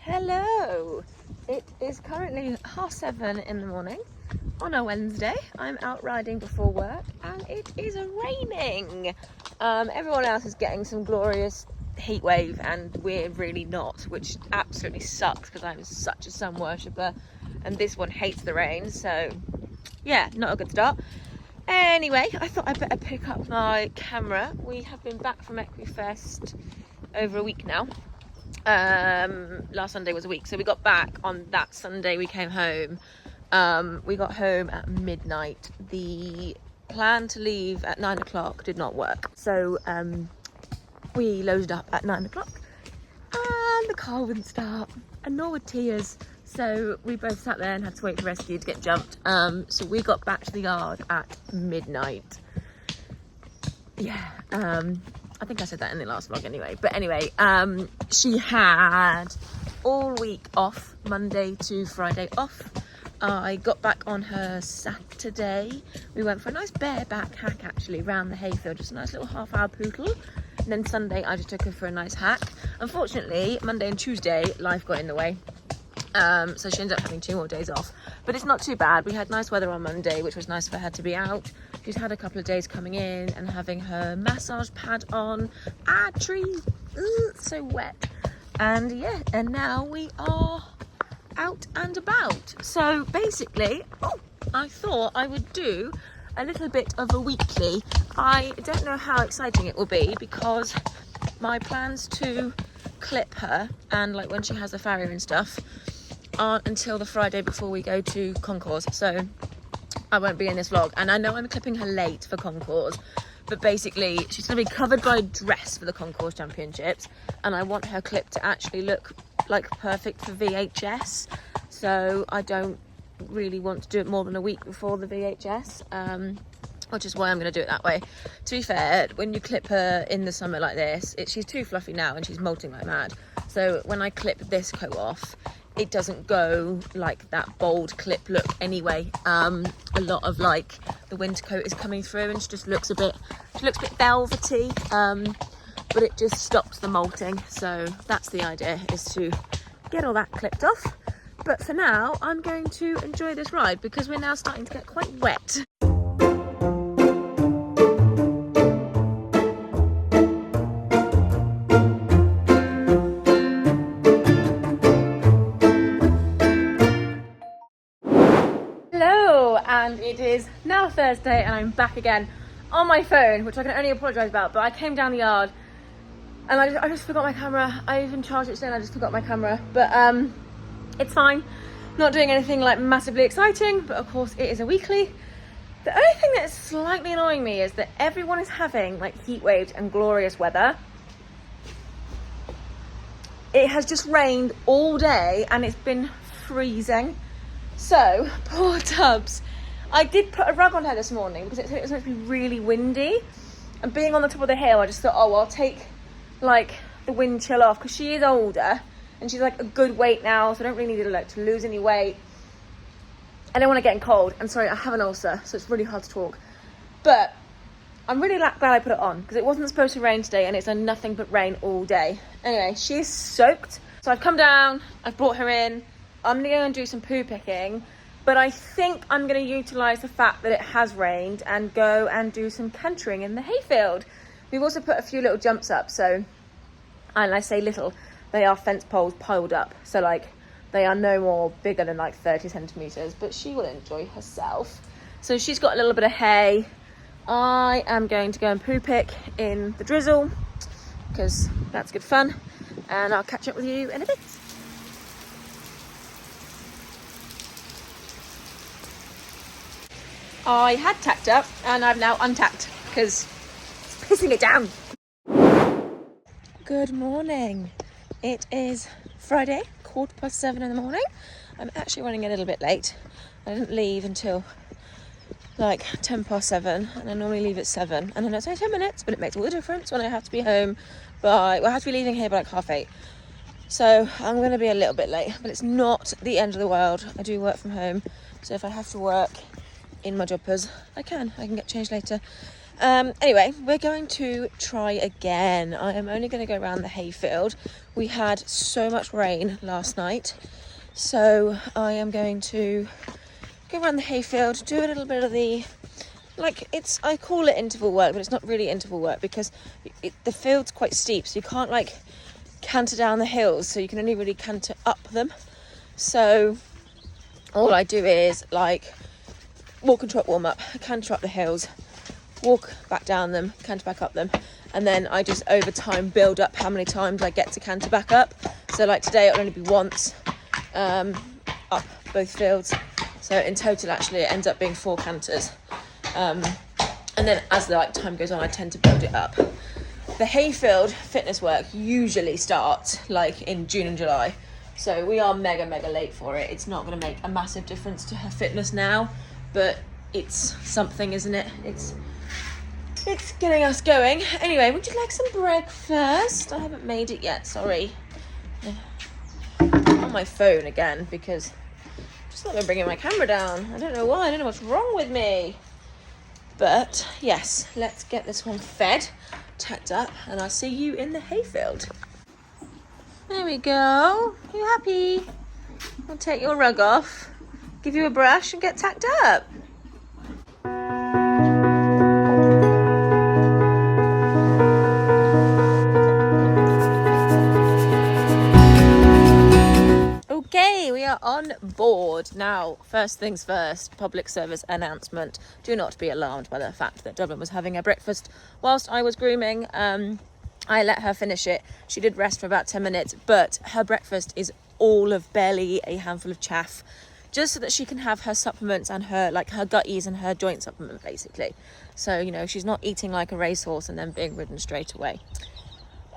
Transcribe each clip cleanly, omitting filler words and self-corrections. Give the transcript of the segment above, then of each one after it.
Hello! It is currently 7:30 in the morning on a Wednesday. I'm out riding before work and it is raining. Everyone else is getting some glorious heat wave and we're really not, which absolutely sucks because I'm such a sun worshipper and this one hates the rain, so yeah, not a good start. Anyway, I thought I'd better pick up my camera. We have been back from Equifest over a week now. Last Sunday was a week, so we got back on that Sunday. We came home. We got home at midnight. The plan to leave at 9 o'clock did not work, so we loaded up at 9 o'clock and the car wouldn't start, and nor would Tia's. So we both sat there and had to wait for rescue to get jumped. So we got back to the yard at midnight. Yeah, I think I said that in the last vlog anyway. But anyway, she had all week off, Monday to Friday off. I got back on her Saturday. We went for a nice bareback hack actually around the Hayfield, just a nice little half-hour poodle. And then Sunday I just took her for a nice hack. Unfortunately, Monday and Tuesday, life got in the way. So she ended up having 2 more days off, but it's not too bad. We had nice weather on Monday, which was nice for her to be out. She's had a couple of days coming in and having her massage pad on. Tree, so wet. And yeah, and now we are out and about. So basically, I thought I would do a little bit of a weekly. I don't know how exciting it will be because my plans to clip her and like when she has the farrier and stuff aren't until the Friday before we go to Concours, so I won't be in this vlog. And I know I'm clipping her late for Concours, but basically she's going to be covered by a dress for the Concours Championships, and I want her clip to actually look like perfect for VHS, so I don't really want to do it more than a week before the VHS, which is why I'm going to do it that way. To be fair, when you clip her in the summer like this, she's too fluffy now and she's molting like mad, so when I clip this coat off, it doesn't go like that bold clip look anyway. A lot of like the winter coat is coming through and she just looks a bit velvety, but it just stops the molting. So that's the idea, is to get all that clipped off. But for now, I'm going to enjoy this ride because we're now starting to get quite wet. And it is now Thursday and I'm back again on my phone, which I can only apologise about, but I came down the yard and I just forgot my camera. I even charged it today and I just forgot my camera, but it's fine. Not doing anything like massively exciting, but of course it is a weekly. The only thing that's slightly annoying me is that everyone is having like heat waves and glorious weather. It has just rained all day and it's been freezing. So, poor Tubbs. I did put a rug on her this morning because it was supposed to be really windy. And being on the top of the hill, I just thought, oh, I'll take like the wind chill off because she is older and she's like a good weight now, so I don't really need to lose any weight. I don't want to get in cold. And sorry, I have an ulcer, so it's really hard to talk. But I'm really glad I put it on because it wasn't supposed to rain today and it's done nothing but rain all day. Anyway, she's soaked. So I've come down, I've brought her in. I'm going to go and do some poo picking, but I think I'm going to utilise the fact that it has rained and go and do some cantering in the hayfield. We've also put a few little jumps up, so, and I say little, they are fence poles piled up, so like they are no more bigger than like 30 centimetres, but she will enjoy herself. So she's got a little bit of hay. I am going to go and poo pick in the drizzle because that's good fun, and I'll catch up with you in a bit. I had tacked up and I've now untacked because it's pissing it down. Good morning. It is Friday, 7:15 in the morning. I'm actually running a little bit late. I didn't leave until like 7:10 and I normally leave at 7, and then it's only 10 minutes, but it makes all the difference when I have to be home I have to be leaving here by like 8:30. So I'm going to be a little bit late, but it's not the end of the world. I do work from home, so if I have to work in my jumpers, I can get changed later. Anyway, we're going to try again. I am only going to go around the hayfield. We had so much rain last night, so I am going to go around the hayfield, do a little bit of the, I call it interval work, but it's not really interval work because the field's quite steep, so you can't canter down the hills, so you can only really canter up them. So all I do is walk and trot warm up, canter up the hills, walk back down them, canter back up them, and then I just over time build up how many times I get to canter back up. So today it'll only be once up both fields, so in total actually it ends up being 4 canters, and then as the time goes on I tend to build it up. The hayfield fitness work usually starts in June and July, so we are mega late for it. It's not going to make a massive difference to her fitness now, but it's something, isn't it? It's getting us going. Anyway, would you like some breakfast? I haven't made it yet, sorry. I'm on my phone again because I'm just not bringing my camera down. I don't know why, I don't know what's wrong with me. But yes, let's get this one fed, tacked up, and I'll see you in the hayfield. There we go. You happy? I'll take your rug off, give you a brush and get tacked up. Okay, we are on board. Now, first things first, public service announcement. Do not be alarmed by the fact that Dublin was having a breakfast whilst I was grooming. I let her finish it. She did rest for about 10 minutes, but her breakfast is all of barely a handful of chaff, just so that she can have her supplements and her her gutties and her joint supplement, basically. So, she's not eating like a racehorse and then being ridden straight away.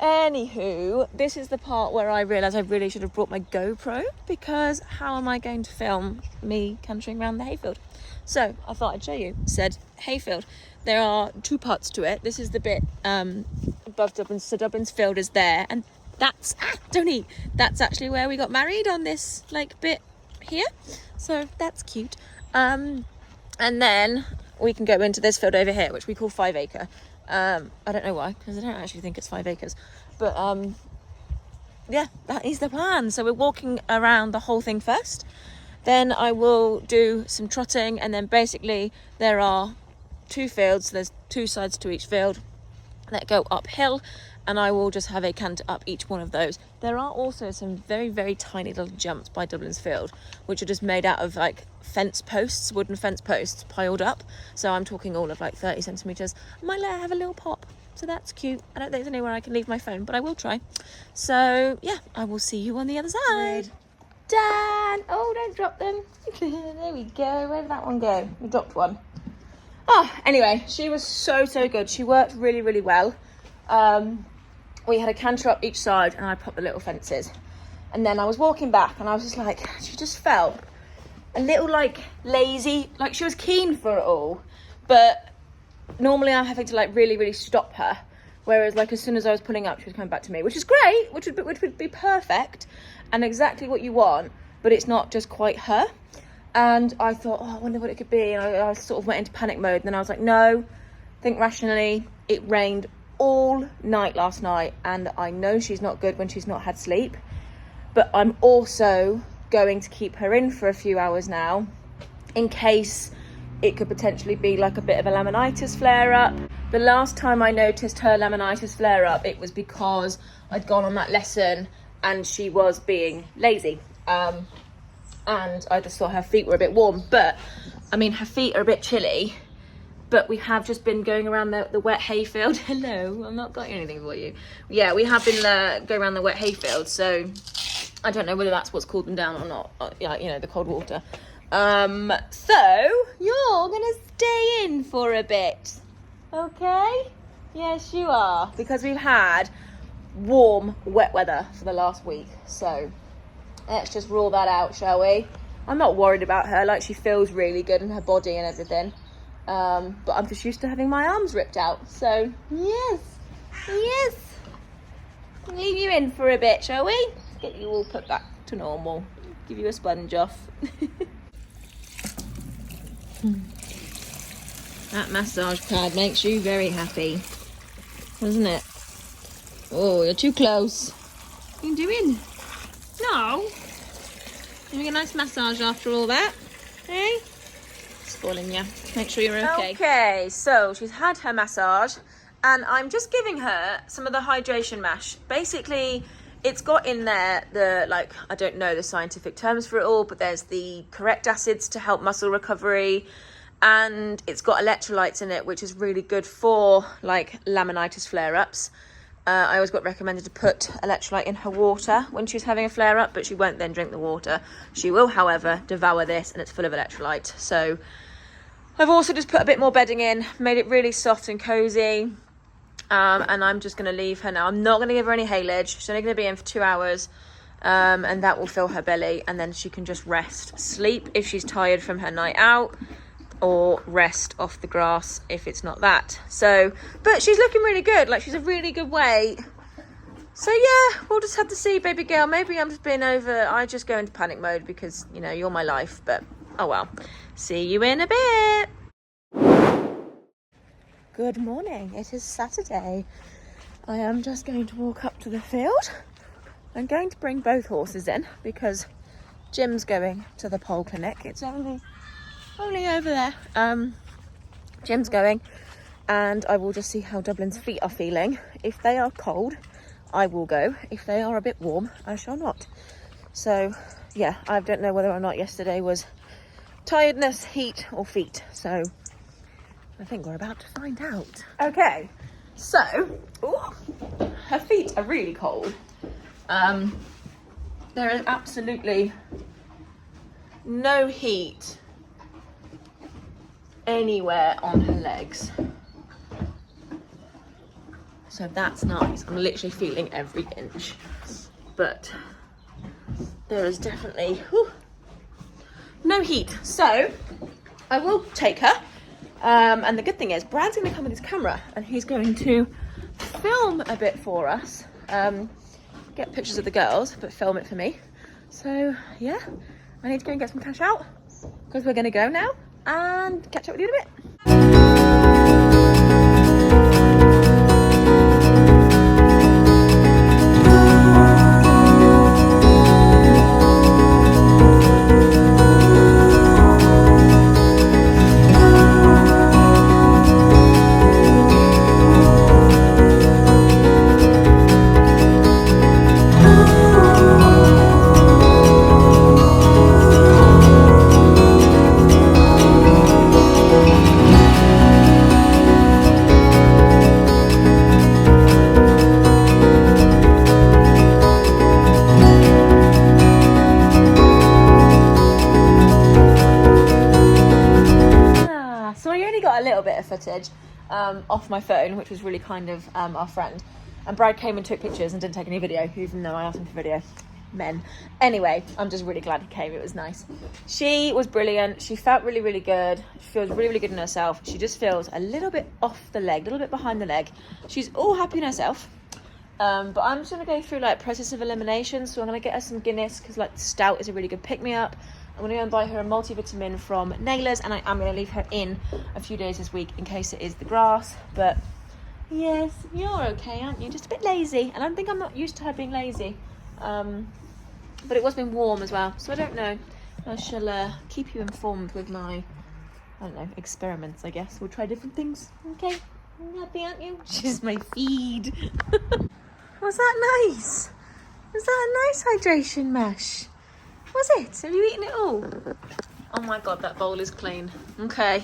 Anywho, this is the part where I realise I really should have brought my GoPro, because how am I going to film me cantering around the hayfield? So I thought I'd show you. Said hayfield. There are 2 parts to it. This is the bit above Dublin, so Dublin's field is there, and that's that's actually where we got married, on this bit here. So that's cute. And then we can go into this field over here, which we call 5 acre. I don't know why, because I don't actually think it's 5 acres, but yeah, that is the plan. So we're walking around the whole thing first, then I will do some trotting, and then basically there are 2 fields, there's 2 sides to each field that go uphill, and I will just have a canter up each one of those. There are also some very tiny little jumps by Dublin's field, which are just made out of fence posts, wooden fence posts piled up. So I'm talking all of 30 centimetres. I might let her have a little pop, so that's cute. I don't think there's anywhere I can leave my phone, but I will try. So yeah, I will see you on the other side. Dan! Oh, don't drop them. There we go. Where did that one go? We dropped one. Oh, anyway, she was so good. She worked really well. We had a canter up each side, and I popped the little fences. And then I was walking back, and I was just she just felt a little lazy. She was keen for it all, but normally I'm having to really stop her. Whereas as soon as I was pulling up, she was coming back to me, which is great, which would be perfect and exactly what you want, but it's not just quite her. And I thought, I wonder what it could be. And I sort of went into panic mode. And then I was like, no, think rationally. It rained all night last night, and I know she's not good when she's not had sleep, but I'm also going to keep her in for a few hours now, in case it could potentially be a bit of a laminitis flare up. The last time I noticed her laminitis flare up, it was because I'd gone on that lesson and she was being lazy, and I just thought her feet were a bit warm, but I mean her feet are a bit chilly. But we have just been going around the wet hayfield. Hello, I've not got anything for you. Yeah, we have been going around the wet hayfield, so I don't know whether that's what's cooled them down or not. The cold water. So you're gonna stay in for a bit, okay? Yes, you are, because we've had warm, wet weather for the last week. So let's just rule that out, shall we? I'm not worried about her. She feels really good in her body and everything. But I'm just used to having my arms ripped out. So yes, leave you in for a bit, shall we? Get you all put back to normal. Give you a sponge off. That massage pad makes you very happy, doesn't it? Oh, you're too close. What are you doing? No. Having a nice massage after all that. Hey? Spoiling you. Make sure you're okay. Okay, so she's had her massage and I'm just giving her some of the hydration mash. Basically, it's got in there the, like, I don't know the scientific terms for it all, but there's the correct acids to help muscle recovery, and it's got electrolytes in it, which is really good for like laminitis flare-ups. I always got recommended to put electrolyte in her water when she's having a flare-up, but she won't then drink the water. She will, however, devour this, and it's full of electrolyte. So I've also just put a bit more bedding in, made it really soft and cozy. And I'm just going to leave her now. I'm not going to give her any haylage. She's only going to be in for 2 hours, and that will fill her belly, and then she can just rest, sleep if she's tired from her night out, or rest off the grass if it's not that. So, but she's looking really good. Like, she's a really good weight. So yeah, we'll just have to see, baby girl. Maybe I'm just being over. I just go into panic mode because, you know, you're my life. But oh well. See you in a bit. Good morning. It is Saturday. I am just going to walk up to the field. I'm going to bring both horses in because Jim's going to the pole clinic. It's only over there. Jim's going, and I will just see how Dublin's feet are feeling. If they are cold, I will go. If they are a bit warm, I shall not. So yeah, I don't know whether or not yesterday was tiredness, heat, or feet. So I think we're about to find out. Okay, so her feet are really cold. There is absolutely no heat anywhere on her legs. So that's nice. I'm literally feeling every inch. But there is definitely no heat. So I will take her. And the good thing is, Brad's going to come with his camera and he's going to film a bit for us. Get pictures of the girls, but film it for me. So yeah, I need to go and get some cash out because we're going to go now and catch up with you in a bit. Footage off my phone, which was really kind of our friend, and Brad came and took pictures and didn't take any video, even though I asked him for video. Men. Anyway, I'm just really glad he came. It was nice. She was brilliant. She felt really, really good. She feels really, really good in herself. She just feels a little bit off the leg, a little bit behind the leg. She's all happy in herself. But I'm just going to go through like process of elimination. So I'm going to get her some Guinness because like stout is a really good pick-me-up. I'm going to go and buy her a multivitamin from Naylor's, and I'm going to leave her in a few days this week in case it is the grass. But yes, you're okay, aren't you? Just a bit lazy, and I think I'm not used to her being lazy. But it was been warm as well, so I don't know. I shall keep you informed with my, I don't know, experiments, I guess. We'll try different things. Okay, you're happy, aren't you? She's my feed. Was that nice? Was that a nice hydration mash? Was it? Have you eaten it all? Oh my god, that bowl is clean. Okay,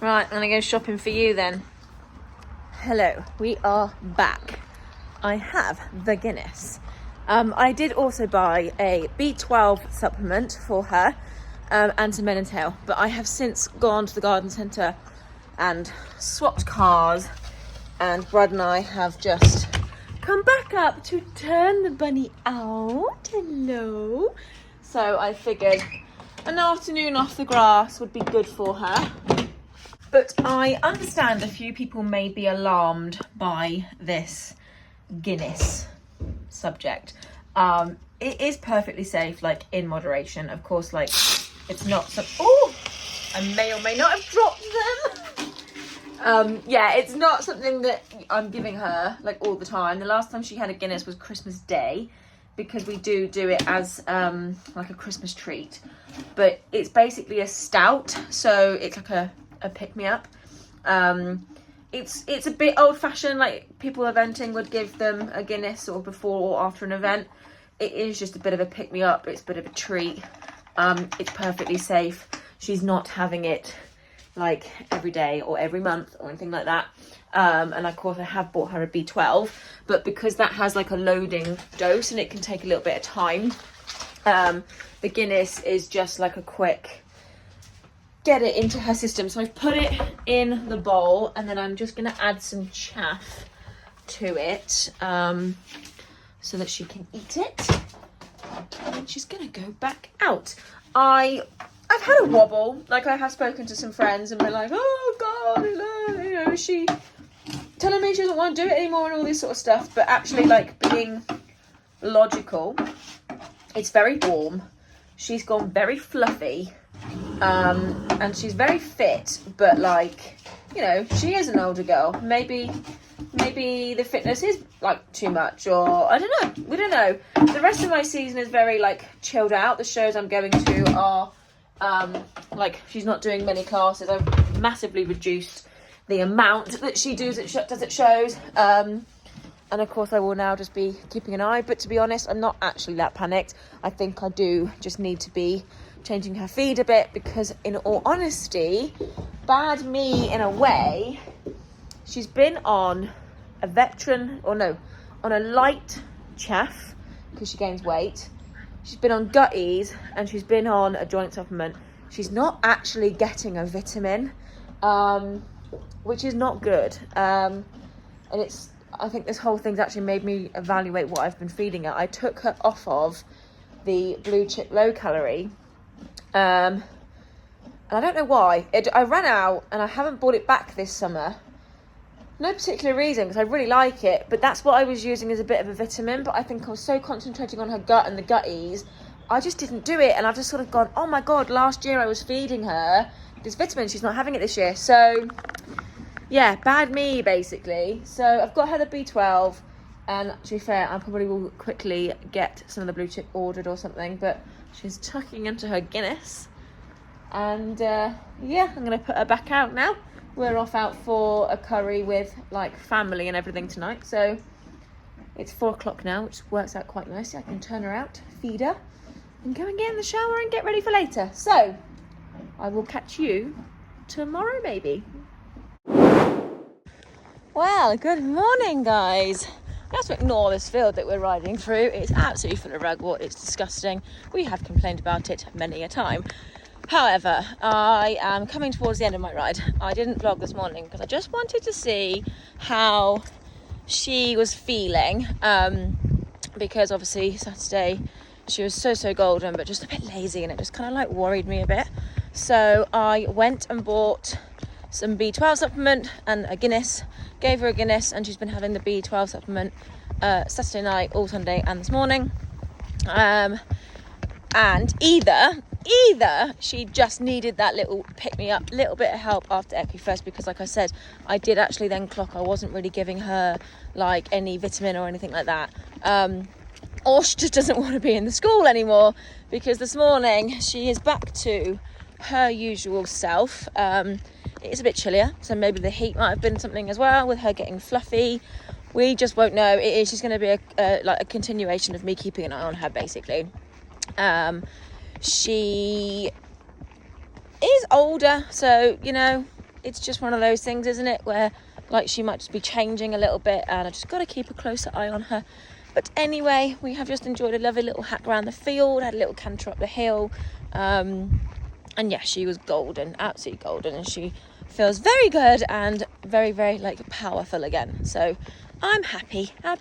right, I'm gonna go shopping for you then. Hello, we are back. I have the Guinness. I did also buy a B12 supplement for her and some Men and Tail, but I have since gone to the garden centre and swapped cars, and Brad and I have just come back up to turn the bunny out. Hello. So I figured an afternoon off the grass would be good for her. But I understand a few people may be alarmed by this Guinness subject. It is perfectly safe, like in moderation. Of course, like it's not some. Oh, I may or may not have dropped them. Yeah, it's not something that I'm giving her like all the time. The last time she had a Guinness was Christmas Day, because we do it as like a Christmas treat. But it's basically a stout, so it's like a pick-me-up. It's a bit old-fashioned, like people eventing would give them a Guinness or before or after an event. It is just a bit of a pick-me-up. It's a bit of a treat. It's perfectly safe. She's not having it like every day or every month or anything like that. And of course I have bought her a B12, but because that has like a loading dose and it can take a little bit of time, the Guinness is just like a quick get it into her system. So I've put it in the bowl, and then I'm just going to add some chaff to it so that she can eat it, and then she's going to go back out. I've had a wobble, like I have spoken to some friends and been like, oh God, you know, is she telling me she doesn't want to do it anymore and all this sort of stuff. But actually, like, being logical, it's very warm. She's gone very fluffy, and she's very fit, but like, you know, she is an older girl. Maybe the fitness is like too much, or I don't know. We don't know. The rest of my season is very like chilled out. The shows I'm going to are like, she's not doing many classes. I've massively reduced the amount that she does at shows, and of course I will now just be keeping an eye. But to be honest, I'm not actually that panicked. I think I do just need to be changing her feed a bit, because in all honesty, bad me in a way, she's been on a on a light chaff because she gains weight. She's been on gutties, and she's been on a joint supplement. She's not actually getting a vitamin, which is not good. And I think this whole thing's actually made me evaluate what I've been feeding her. I took her off of the blue chip low calorie, and I don't know why. I ran out, and I haven't bought it back this summer. No particular reason, because I really like it, but that's what I was using as a bit of a vitamin. But I think I was so concentrating on her gut and the gutties, I just didn't do it. And I've just sort of gone, oh my God, last year I was feeding her this vitamin, she's not having it this year. So yeah, bad me basically. So I've got her the B12, and to be fair, I probably will quickly get some of the blue chip ordered or something, but she's tucking into her Guinness. And yeah, I'm going to put her back out now. We're off out for a curry with like family and everything tonight. So it's 4 o'clock now, which works out quite nicely. I can turn her out, feed her, and go and get in the shower and get ready for later. So I will catch you tomorrow, maybe. Well, good morning, guys. We have to ignore this field that we're riding through. It's absolutely full of ragwort. It's disgusting. We have complained about it many a time. However, I am coming towards the end of my ride. I didn't vlog this morning because I just wanted to see how she was feeling, because obviously Saturday she was so golden, but just a bit lazy, and it just kind of like worried me a bit. So I went and bought some B12 supplement and a Guinness, gave her a Guinness, and she's been having the B12 supplement Saturday night, all Sunday and this morning. And either she just needed that little pick-me-up, little bit of help after Equi first, because like I said, I did actually then clock I wasn't really giving her like any vitamin or anything like that, or she just doesn't want to be in the school anymore, because this morning she is back to her usual self. It is a bit chillier, so maybe the heat might have been something as well with her getting fluffy. We just won't know. It is just going to be like a continuation of me keeping an eye on her basically. She is older, so you know, it's just one of those things, isn't it, where like she might just be changing a little bit, and I just got to keep a closer eye on her. But anyway, we have just enjoyed a lovely little hack around the field, had a little canter up the hill, and yeah, she was golden, absolutely golden, and she feels very good and very like powerful again. So I'm happy. We're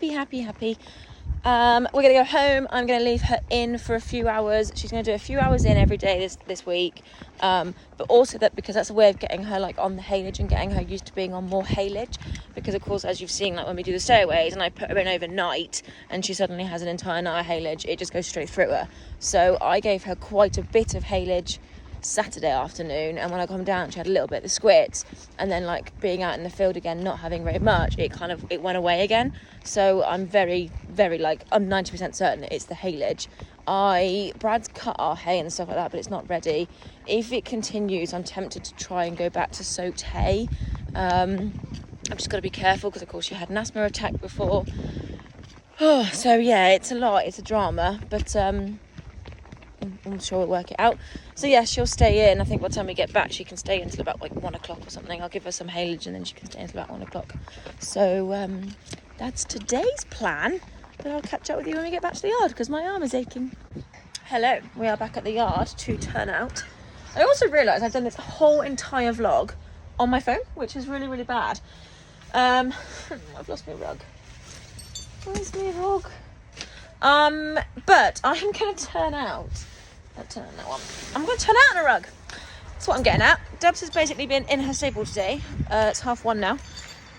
going to go home. I'm going to leave her in for a few hours. She's going to do a few hours in every day this week. But also that because that's a way of getting her like on the haylage and getting her used to being on more haylage. Because of course, as you've seen, like when we do the stairways and I put her in overnight and she suddenly has an entire night of haylage, it just goes straight through her. So I gave her quite a bit of haylage Saturday afternoon, and when I come down she had a little bit of the squits, and then like being out in the field again, not having very much, it went away again. So I'm very, very I'm 90% certain it's the haylage. Brad's cut our hay and stuff like that, but it's not ready. If it continues, I'm tempted to try and go back to soaked hay. I've just got to be careful because of course she had an asthma attack before. So yeah, it's a lot, it's a drama, but I'm sure we'll work it out. So yeah, she'll stay in. I think by the time we get back she can stay until about 1 o'clock or something. I'll give her some haylage and then she can stay until about 1 o'clock. So that's today's plan, but I'll catch up with you when we get back to the yard because my arm is aching. Hello, we are back at the yard to turn out. I also realised I've done this whole entire vlog on my phone, which is really, really bad. I've lost my rug. Where's my rug? But I'm going to turn out. Turn that one. I'm going to turn out on a rug. That's what I'm getting at. Dubs has basically been in her stable today. It's 1:30 now.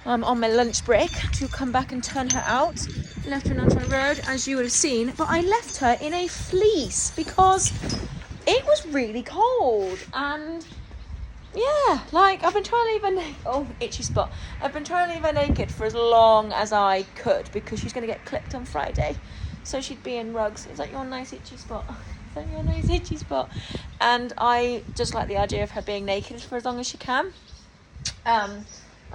I'm on my lunch break to come back and turn her out. Left her on the road, as you would have seen, but I left her in a fleece because it was really cold. And yeah, I've been trying to leave her naked. Itchy spot. I've been trying to leave her naked for as long as I could because she's going to get clipped on Friday. So she'd be in rugs. Is that your nice itchy spot? Is that your nice itchy spot? And I just like the idea of her being naked for as long as she can. I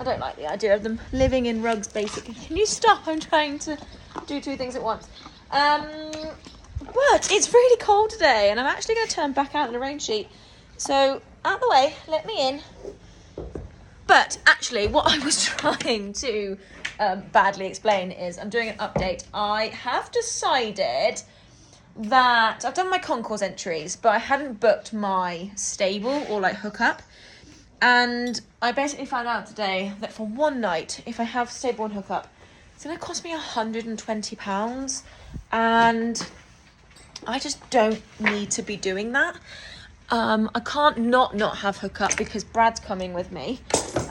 don't like the idea of them living in rugs, basically. Can you stop? I'm trying to do two things at once. But it's really cold today, and I'm actually going to turn back out in the rain sheet. So, out the way, let me in. But, actually, what I was trying to badly explain is I'm doing an update. I have decided that I've done my concourse entries, but I hadn't booked my stable or, hookup. And I basically found out today that for one night, if I have stable and hookup, it's going to cost me £120. And I just don't need to be doing that. I can't not have hookup because Brad's coming with me.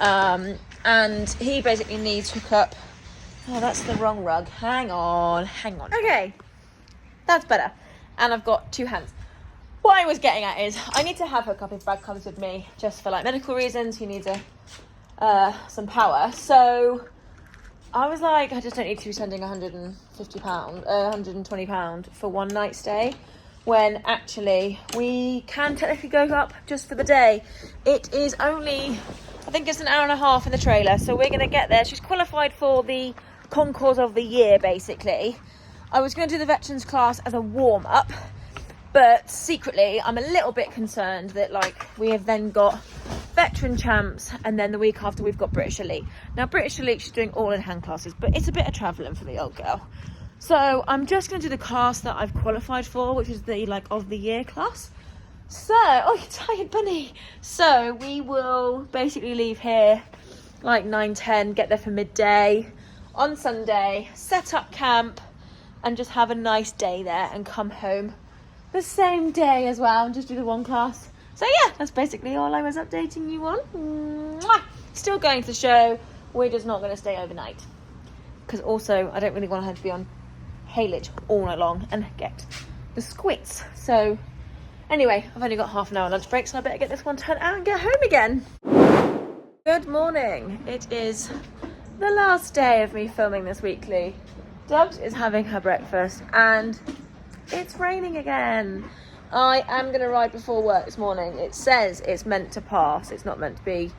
And he basically needs hookup. Oh, that's the wrong rug. Hang on. Okay, that's better. And I've got two hands. What I was getting at is I need to have hookup if Brad comes with me, just for medical reasons. He needs some power. So I was like, I just don't need to be spending £120 for one night stay, when actually we can technically go up just for the day. It is only, I think it's an hour and a half in the trailer, so we're going to get there. She's qualified for the concourse of the year, basically. I was going to do the veterans class as a warm-up, but secretly, I'm a little bit concerned that we have then got veteran champs, and then the week after we've got British Elite. Now, British Elite, she's doing all in hand classes, but it's a bit of travelling for the old girl. So I'm just going to do the class that I've qualified for, which is the of the year class. So, oh, you're tired, bunny. So we will basically leave here 9:10, get there for midday on Sunday, set up camp, and just have a nice day there, and come home the same day as well, and just do the one class. So yeah, that's basically all I was updating you on. Mwah! Still going to the show. We're just not going to stay overnight, because also I don't really want her to be on haylage all night long and get the squits. So anyway, I've only got half an hour lunch break, so I better get this one turned out and get home again. Good morning. It is the last day of me filming this weekly. Dubs is having her breakfast and it's raining again. I am going to ride before work this morning. It says it's meant to pass. It's not meant to be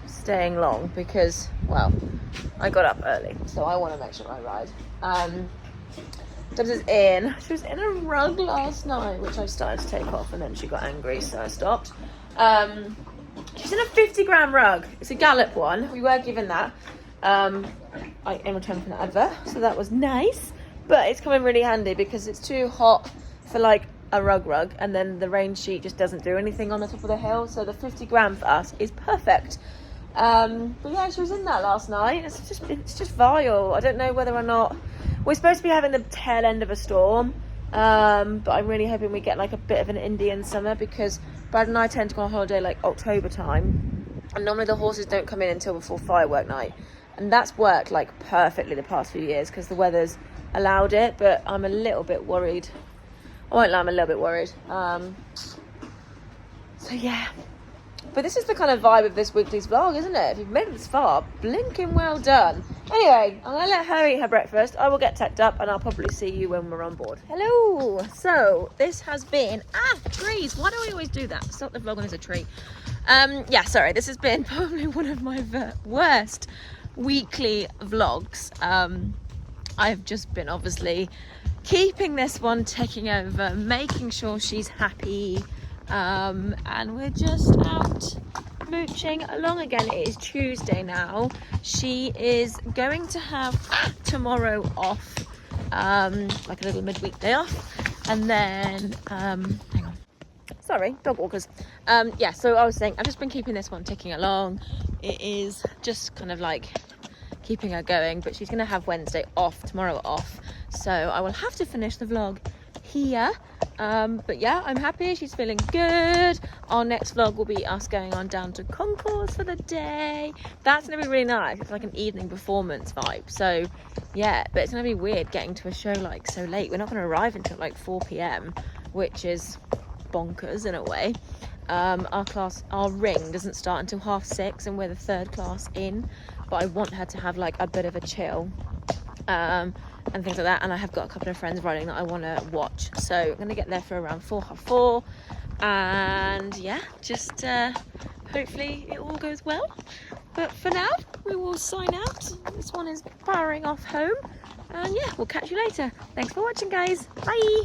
staying long because, well, I got up early, so I want to make sure I ride. Dubs is in. She was in a rug last night, which I started to take off, and then she got angry, so I stopped. She's in a 50-gram rug. It's a Gallop one. We were given that in return from the advert, so that was nice. But it's coming really handy because it's too hot for a rug, and then the rain sheet just doesn't do anything on the top of the hill. So the 50 gram for us is perfect. But yeah, she was in that last night. It's just vile. I don't know whether or not we're supposed to be having the tail end of a storm. But I'm really hoping we get a bit of an Indian summer, because Brad and I tend to go on holiday October time, and normally the horses don't come in until before firework night, and that's worked perfectly the past few years because the weather's allowed it. But I'm a little bit worried. I won't lie, I'm a little bit worried. So yeah, but this is the kind of vibe of this weekly's vlog, isn't it? If you've made it this far, blinking well done. Anyway, I'm gonna let her eat her breakfast. I will get tucked up and I'll probably see you when we're on board. Hello. So this has been trees. Why do we always do that? Start the vlog when there's a tree. Yeah, sorry, this has been probably one of my worst weekly vlogs. I've just been obviously keeping this one ticking over, making sure she's happy, and we're just out mooching along again. It is Tuesday now. She is going to have tomorrow off, like a little midweek day off, and then hang on, sorry, dog walkers. Yeah, so I was saying I've just been keeping this one ticking along. It is just kind of like keeping her going, but she's gonna have Wednesday off, tomorrow off, so I will have to finish the vlog here. But yeah, I'm happy, she's feeling good. Our next vlog will be us going on down to Concourse for the day. That's gonna be really nice. It's like an evening performance vibe, so yeah, but it's gonna be weird getting to a show like so late. We're not gonna arrive until like 4 p.m, which is bonkers in a way. Our ring doesn't start until 6:30 and we're the third class in, but I want her to have like a bit of a chill and things like that, and I have got a couple of friends riding that I want to watch, so I'm going to get there for around 4:30, and yeah, just hopefully it all goes well. But for now we will sign out. This one is powering off home, and yeah, we'll catch you later. Thanks for watching, guys. Bye.